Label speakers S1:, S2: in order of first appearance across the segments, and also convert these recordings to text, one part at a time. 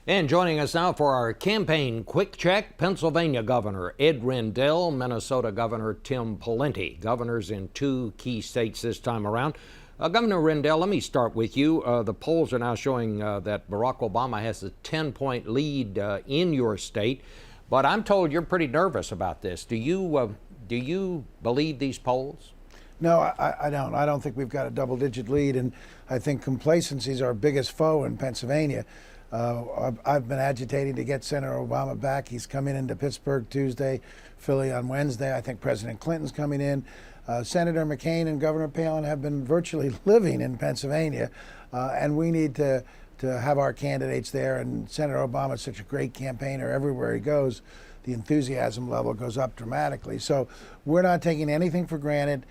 S1: And joining us now for our campaign quick check, Pennsylvania Governor Ed Rendell, Minnesota Governor Tim Pawlenty, governors in two key states this time around. Governor Rendell, let me start with you. The polls are now showing that Barack Obama has a 10-point lead in your state, but I'm told you're pretty nervous about this. Do you believe these polls?
S2: No, I don't. I don't think we've got a double-digit lead, and I think complacency is our biggest foe in Pennsylvania. I've been agitating to get Senator Obama back. He's coming into Pittsburgh Tuesday, Philly on Wednesday. I think President Clinton's coming in. Senator McCain and Governor Palin have been virtually living in Pennsylvania, and we need to have our candidates there. And Senator Obama is such a great campaigner. Everywhere he goes, the enthusiasm level goes up dramatically. So we're not taking anything for granted.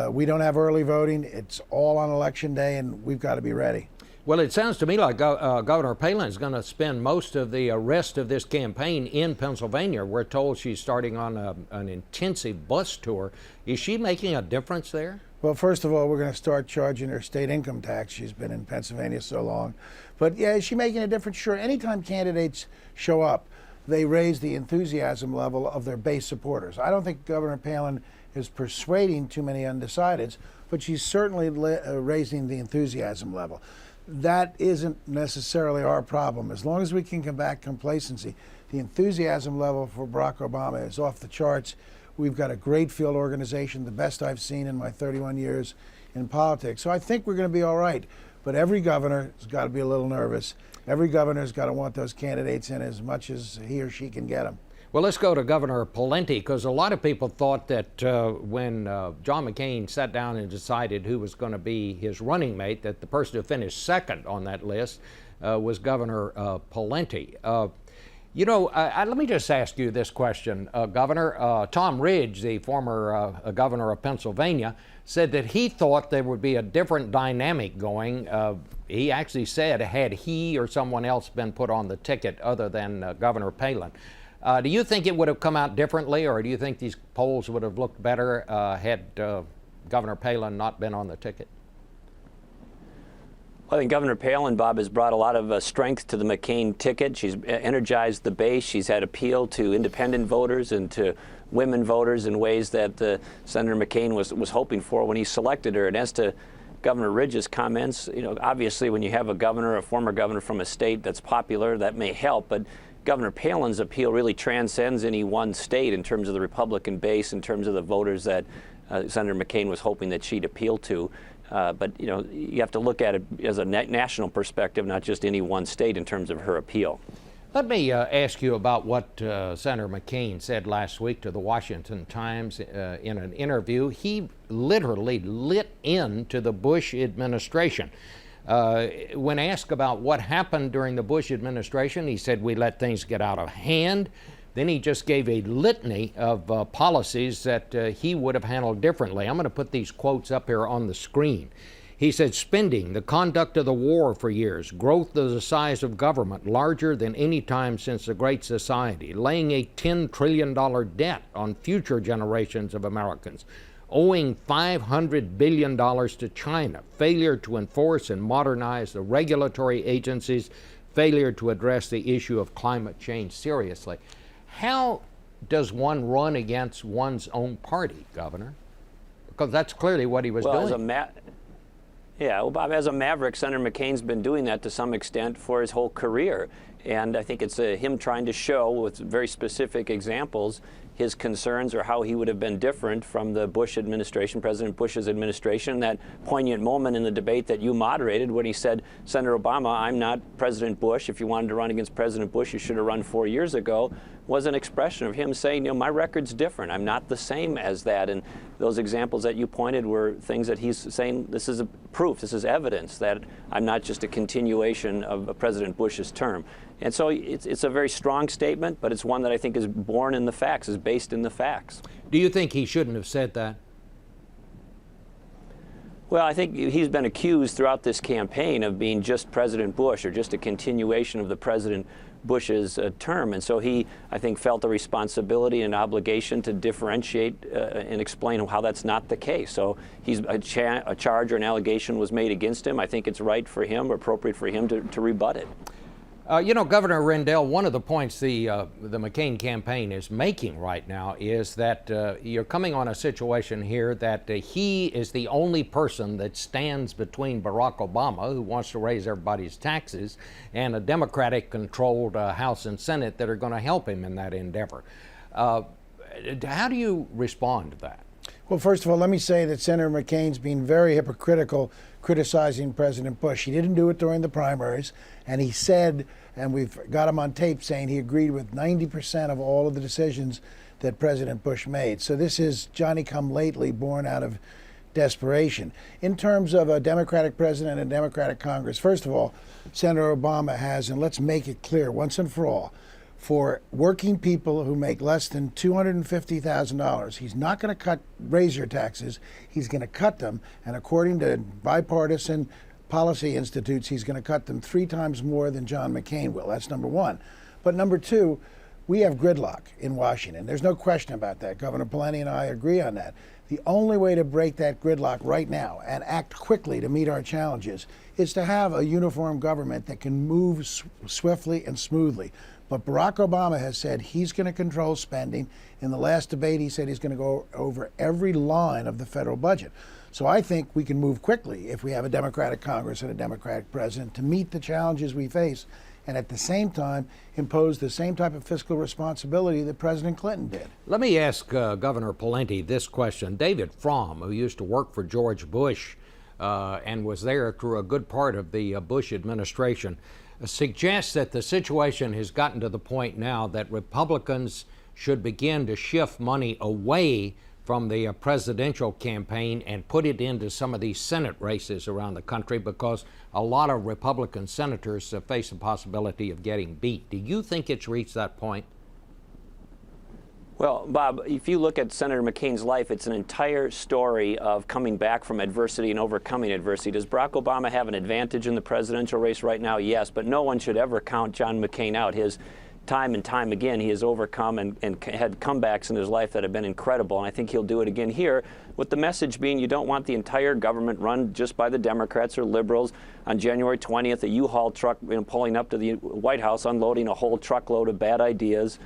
S2: We don't have early voting. It's all on Election Day, and we've got to be ready.
S1: Well, it sounds to me like Governor Palin is going to spend most of the rest of this campaign in Pennsylvania. We're told she's starting on an intensive bus tour. Is she making a difference there?
S2: Well, first of all, we're going to start charging her state income tax. She's been in Pennsylvania so long. But yeah, is she making a difference? Sure. Anytime candidates show up, they raise the enthusiasm level of their base supporters. I don't think Governor Palin is persuading too many undecideds, but she's certainly raising the enthusiasm level. That isn't necessarily our problem. As long as we can combat complacency, the enthusiasm level for Barack Obama is off the charts. We've got a great field organization, the best I've seen in my 31 years in politics. So I think we're going to be all right. But every governor has got to be a little nervous. Every governor's got to want those candidates in as much as he or she can get them.
S1: Well, let's go to Governor Pawlenty, because a lot of people thought that when John McCain sat down and decided who was going to be his running mate, that the person who finished second on that list was Governor Pawlenty. Let me just ask you this question, Governor. Tom Ridge, the former governor of Pennsylvania, said that he thought there would be a different dynamic going. He actually said, had he or someone else been put on the ticket other than Governor Palin. Do you think it would have come out differently, or do you think these polls would have looked better had Governor Palin not been on the ticket?
S3: Well, I think Governor Palin, Bob, has brought a lot of strength to the McCain ticket. She's energized the base. She's had appeal to independent voters and to women voters in ways that Senator McCain was hoping for when he selected her. And as to Governor Ridge's comments, obviously when you have a former governor from a state that's popular, that may help. But Governor Palin's appeal really transcends any one state in terms of the Republican base, in terms of the voters that Senator McCain was hoping that she'd appeal to. But you have to look at it as a national perspective, not just any one state in terms of her appeal.
S1: Let me ask you about what Senator McCain said last week to the Washington Times in an interview. He literally lit into the Bush administration. When asked about what happened during the Bush administration, he said we let things get out of hand. Then he just gave a litany of policies that he would have handled differently. I'm going to put these quotes up here on the screen. He said, spending, the conduct of the war for years, growth of the size of government larger than any time since the Great Society, laying a $10 trillion debt on future generations of Americans, owing $500 billion to China, failure to enforce and modernize the regulatory agencies, failure to address the issue of climate change seriously. How does one run against one's own party, Governor? Because that's clearly what he was doing.
S3: Bob, as a maverick, Senator McCain's been doing that to some extent for his whole career. And I think it's him trying to show with very specific examples his concerns or how he would have been different from the Bush administration, President Bush's administration. That poignant moment in the debate that you moderated when he said, Senator Obama, I'm not President Bush. If you wanted to run against President Bush, you should have run 4 years ago, was an expression of him saying, my record's different. I'm not the same as that. And those examples that you pointed were things that he's saying, this is a proof, this is evidence that I'm not just a continuation of President Bush's term. And so it's a very strong statement, but it's one that I think is born in the facts, is based in the facts.
S1: Do you think he shouldn't have said that?
S3: Well, I think he's been accused throughout this campaign of being just President Bush or just a continuation of the President Bush's term. And so he, I think, felt a responsibility and obligation to differentiate and explain how that's not the case. So he's a charge or an allegation was made against him. I think it's right for him, appropriate for him to rebut it.
S1: You know, Governor Rendell, one of the points the McCain campaign is making right now is that you're coming on a situation here that he is the only person that stands between Barack Obama, who wants to raise everybody's taxes, and a Democratic-controlled House and Senate that are going to help him in that endeavor. How do you respond to that?
S2: Well, first of all, let me say that Senator McCain's been very hypocritical criticizing President Bush. He didn't do it during the primaries, and he said, and we've got him on tape saying he agreed with 90% of all of the decisions that President Bush made. So this is Johnny-come-lately born out of desperation. In terms of a Democratic president and a Democratic Congress, first of all, Senator Obama has, and let's make it clear once and for all, for working people who make less than $250,000, he's not going to raise your taxes. He's going to cut them, and according to bipartisan policy institutes, he's going to cut them 3 times more than John McCain will. That's number one. But number two, we have gridlock in Washington. There's no question about that. Governor Pawlenty and I agree on that. The only way to break that gridlock right now and act quickly to meet our challenges is to have a uniform government that can move swiftly and smoothly. But Barack Obama has said he's going to control spending. In the last debate, he said he's going to go over every line of the federal budget. So I think we can move quickly if we have a Democratic Congress and a Democratic president to meet the challenges we face, and at the same time impose the same type of fiscal responsibility that President Clinton did.
S1: Let me ask Governor Pawlenty this question. David Fromm, who used to work for George Bush and was there through a good part of the Bush administration, suggests that the situation has gotten to the point now that Republicans should begin to shift money away from the presidential campaign and put it into some of these Senate races around the country, because a lot of Republican senators face the possibility of getting beat. Do you think it's reached that point?
S3: Well, Bob, if you look at Senator McCain's life, it's an entire story of coming back from adversity and overcoming adversity. Does Barack Obama have an advantage in the presidential race right now? Yes, but no one should ever count John McCain out. His time and time again, he has overcome and had comebacks in his life that have been incredible, and I think he'll do it again here, with the message being you don't want the entire government run just by the Democrats or liberals. On January 20th, a U-Haul truck pulling up to the White House, unloading a whole truckload of bad ideas.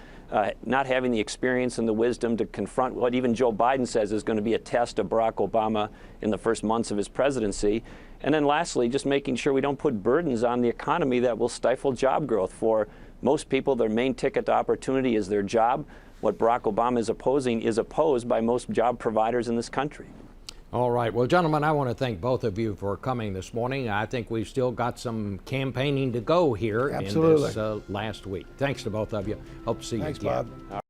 S3: Not having the experience and the wisdom to confront what even Joe Biden says is going to be a test of Barack Obama in the first months of his presidency. And then lastly, just making sure we don't put burdens on the economy that will stifle job growth. For most people, their main ticket to opportunity is their job. What Barack Obama is opposing is opposed by most job providers in this country.
S1: All right. Well, gentlemen, I want to thank both of you for coming this morning. I think we've still got some campaigning to go here.
S2: Absolutely.
S1: In this last week. Thanks to both of you. Hope to see you again.
S2: Thanks, Bob.